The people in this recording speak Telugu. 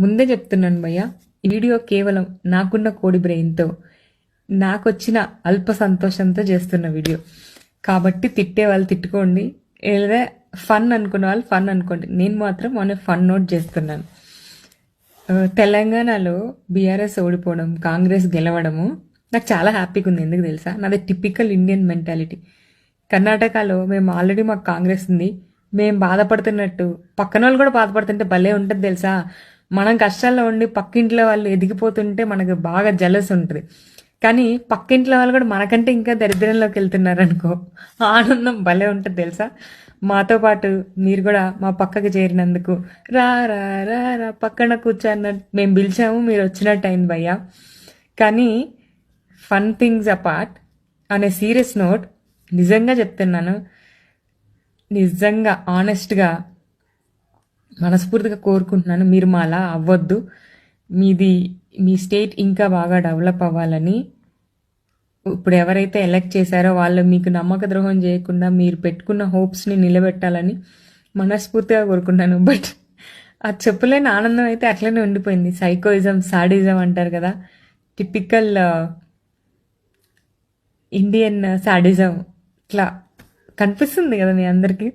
ముందే చెప్తున్నాను భయ్య, ఈ వీడియో కేవలం నాకున్న కోడి బ్రెయిన్తో నాకొచ్చిన అల్ప సంతోషంతో చేస్తున్న వీడియో కాబట్టి తిట్టే వాళ్ళు తిట్టుకోండి, లేదా ఫన్ అనుకున్న వాళ్ళు ఫన్ అనుకోండి. నేను మాత్రం మొన్న ఫన్ నోట్ చేస్తున్నాను. తెలంగాణలో బీఆర్ఎస్ ఓడిపోవడం, కాంగ్రెస్ గెలవడము నాకు చాలా హ్యాపీగా ఉంది. ఎందుకు తెలుసా? నాది టిపికల్ ఇండియన్ మెంటాలిటీ. కర్ణాటకలో మేము ఆల్రెడీ మాకు కాంగ్రెస్ ఉంది, మేము బాధపడుతున్నట్టు పక్కన వాళ్ళు కూడా బాధపడుతుంటే భలే ఉంటుంది తెలుసా. మనం కష్టాల్లో ఉండి పక్కింట్లో వాళ్ళు ఎదిగిపోతుంటే మనకు బాగా జలస్ ఉంటుంది. కానీ పక్కింట్లో వాళ్ళు కూడా మనకంటే ఇంకా దరిద్రంలోకి వెళ్తున్నారు అనుకో, ఆనందం భలే ఉంటుంది తెలుసా. మాతో పాటు మీరు కూడా మా పక్కకు చేరినందుకు రా రా రా రా పక్కన కూర్చున్నట్టు మేము పిలిచాము, మీరు వచ్చినట్టు అయింది భయ్యా. కానీ ఫన్ థింగ్స్ అపార్ట్, అనే సీరియస్ నోట్, నిజంగా చెప్తున్నాను, నిజంగా ఆనెస్ట్గా మనస్ఫూర్తిగా కోరుకుంటున్నాను మీరు మా అలా అవ్వద్దు. మీ స్టేట్ ఇంకా బాగా డెవలప్ అవ్వాలని. ఇప్పుడు ఎవరైతే ఎలక్ట్ చేశారో వాళ్ళు మీకు నమ్మక ద్రోహం చేయకుండా మీరు పెట్టుకున్న హోప్స్ని నిలబెట్టాలని మనస్ఫూర్తిగా కోరుకుంటున్నాను. బట్ ఆ చెప్పలేని ఆనందం అయితే అట్లనే ఉండిపోయింది. సైకోయిజం, సాడిజం అంటారు కదా, టిపికల్ ఇండియన్ సాడిజం ఇట్లా కనిపిస్తుంది కదా మీ అందరికీ.